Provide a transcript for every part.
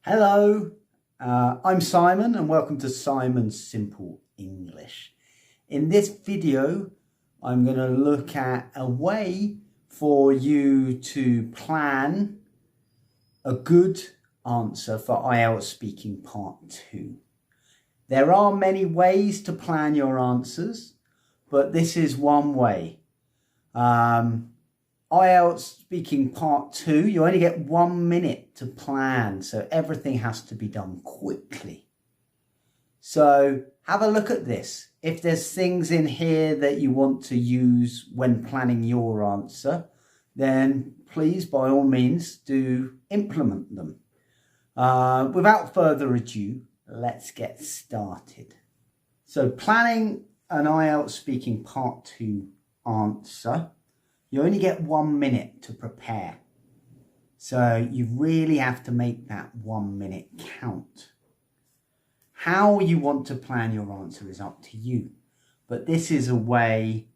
Hello, I'm Simon and welcome to Simon's Simple English. In this video, I'm going to look at a way for you to plan a good answer for IELTS Speaking Part 2. There are many ways to plan your answers, but this is one way. IELTS Speaking Part 2, you only get 1 minute to plan, so everything has to be done quickly. So have a look at this. If there's things in here that you want to use when planning your answer, then please, by all means, do implement them. Without further ado, let's get started. So planning an IELTS Speaking Part 2 answer, you only get 1 minute to prepare. So you really have to make that 1 minute count. How you want to plan your answer is up to you. But this is a way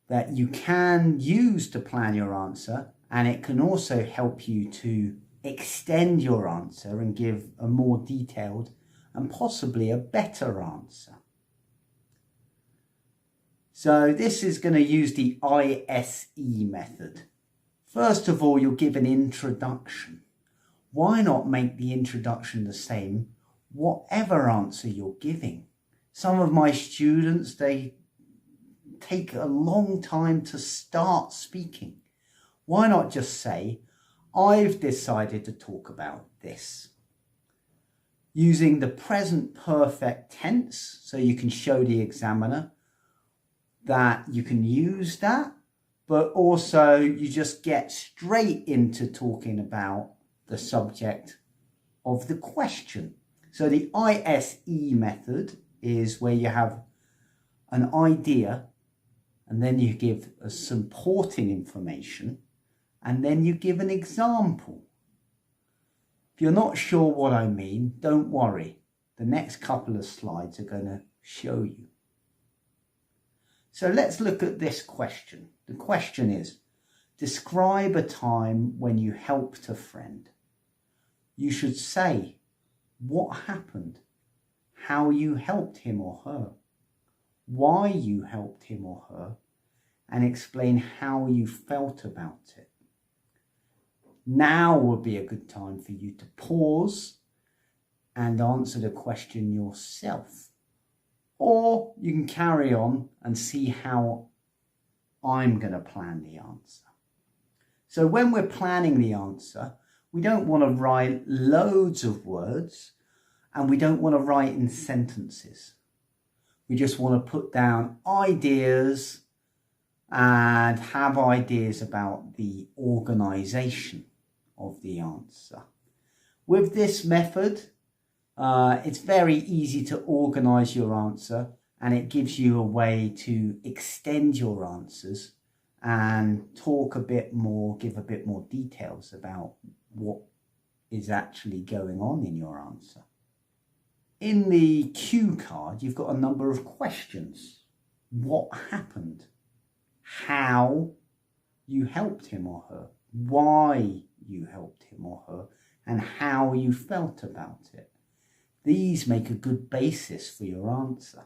that you can use to plan your answer, and it can also help you to extend your answer and give a more detailed and possibly a better answer. So this is going to use the ISE method. First of all, you'll give an introduction. Why not make the introduction the same, whatever answer you're giving? Some of my students, they take a long time to start speaking. Why not just say, I've decided to talk about this. Using the present perfect tense, so you can show the examiner that you can use that, but also you just get straight into talking about the subject of the question. So the ISE method is where you have an idea and then you give a supporting information and then you give an example. If you're not sure what I mean, don't worry. The next couple of slides are going to show you. So let's look at this question. The question is, describe a time when you helped a friend. You should say what happened, how you helped him or her, why you helped him or her, and explain how you felt about it. Now would be a good time for you to pause and answer the question yourself. Or you can carry on and see how I'm going to plan the answer. So when we're planning the answer, we don't want to write loads of words and we don't want to write in sentences. We just want to put down ideas and have ideas about the organisation of the answer. With this method, it's very easy to organise your answer, and it gives you a way to extend your answers and talk a bit more, give a bit more details about what is actually going on in your answer. In the cue card, you've got a number of questions. What happened? How you helped him or her? Why you helped him or her? And how you felt about it. These make a good basis for your answer.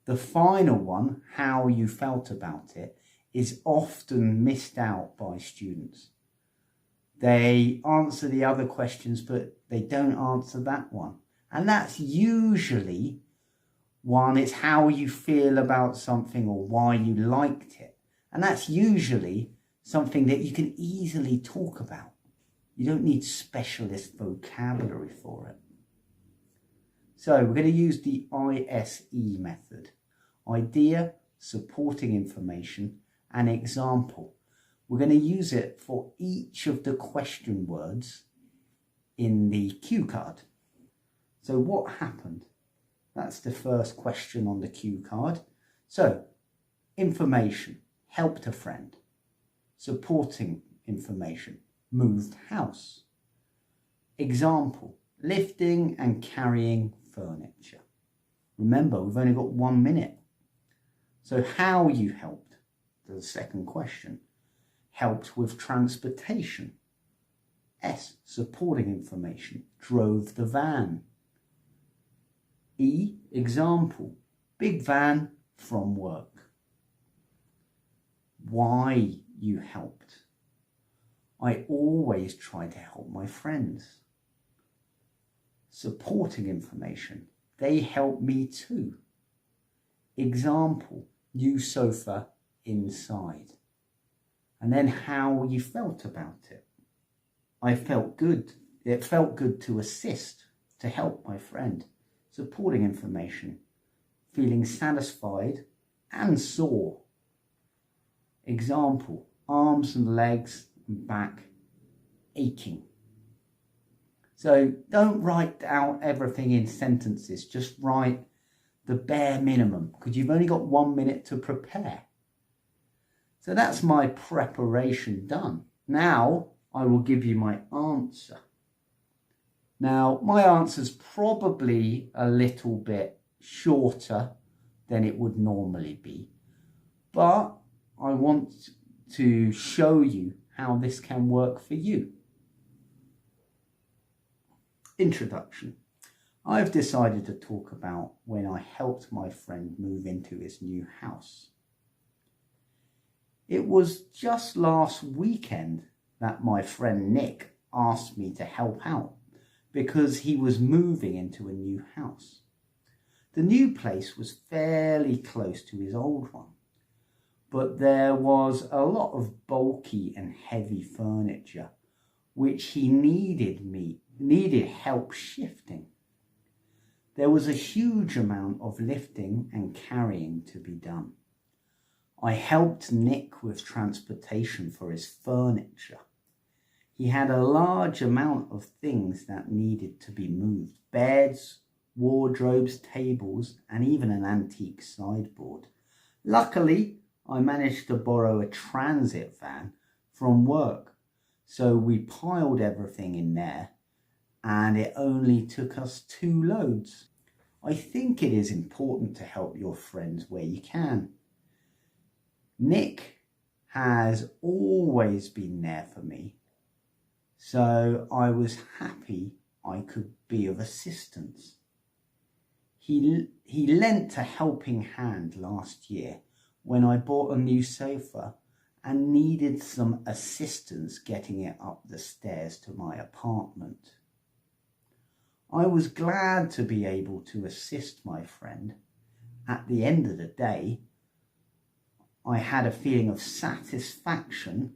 The final one, how you felt about it, is often missed out by students. They answer the other questions, but they don't answer that one. And that's usually one, it's how you feel about something or why you liked it. And that's usually something that you can easily talk about. You don't need specialist vocabulary for it. So we're going to use the ISE method. Idea, supporting information, and example. We're going to use it for each of the question words in the cue card. So what happened? That's the first question on the cue card. So information, helped a friend. Supporting information, moved house. Example, lifting and carrying furniture. Remember, we've only got 1 minute. So how you helped, the second question. Helped with transportation. S, supporting information, drove the van. E, example, big van from work. Y, you helped. I always try to help my friends. Supporting information, they help me too. Example, new sofa inside. And then how you felt about it. I felt good. It felt good to assist, to help my friend. Supporting information, feeling satisfied and sore. Example, arms and legs and back aching. So don't write out everything in sentences, just write the bare minimum because you've only got 1 minute to prepare. So that's my preparation done. Now I will give you my answer. Now my answer's probably a little bit shorter than it would normally be, but I want to show you how this can work for you. Introduction. I've decided to talk about when I helped my friend move into his new house. It was just last weekend that my friend Nick asked me to help out because he was moving into a new house. The new place was fairly close to his old one, but there was a lot of bulky and heavy furniture which he needed help shifting. There was a huge amount of lifting and carrying to be done. I helped Nick with transportation for his furniture. He had a large amount of things that needed to be moved. Beds, wardrobes, tables, and even an antique sideboard. Luckily, I managed to borrow a transit van from work. So we piled everything in there and it only took us 2 loads. I think it is important to help your friends where you can. Nick has always been there for me, so I was happy I could be of assistance. He lent a helping hand last year when I bought a new sofa and needed some assistance getting it up the stairs to my apartment. I was glad to be able to assist my friend. At the end of the day, I had a feeling of satisfaction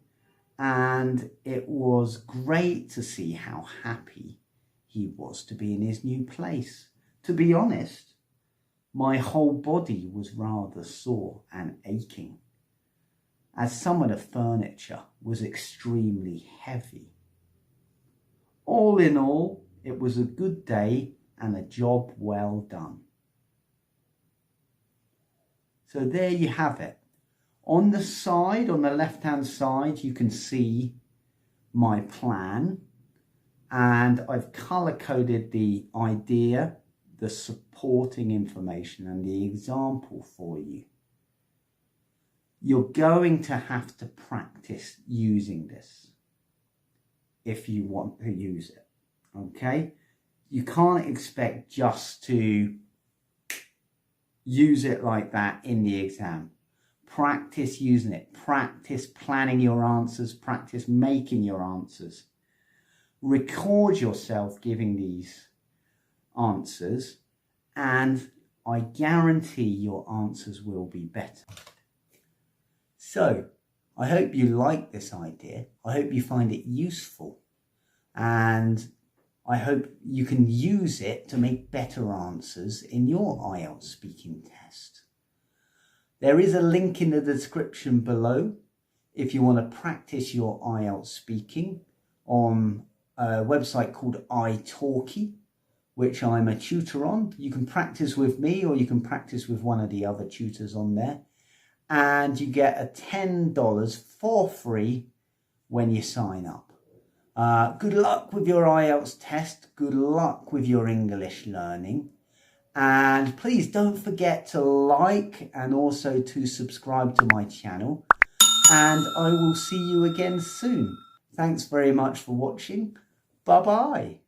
and it was great to see how happy he was to be in his new place. To be honest, my whole body was rather sore and aching, as some of the furniture was extremely heavy. All in all, it was a good day and a job well done. So there you have it. On the side, on the left-hand side, you can see my plan, and I've color-coded the idea, the supporting information, and the example for you. You're going to have to practice using this if you want to use it, okay? You can't expect just to use it like that in the exam. Practice using it, practice planning your answers, practice making your answers. Record yourself giving these answers, and I guarantee your answers will be better. So, I hope you like this idea. I hope you find it useful, and I hope you can use it to make better answers in your IELTS speaking test. There is a link in the description below if you want to practice your IELTS speaking on a website called iTalki, which I'm a tutor on. You can practice with me or you can practice with one of the other tutors on there. And you get a $10 for free when you sign up. Good luck with your IELTS test. Good luck with your English learning. And please don't forget to like and also to subscribe to my channel. And I will see you again soon. Thanks very much for watching. Bye-bye.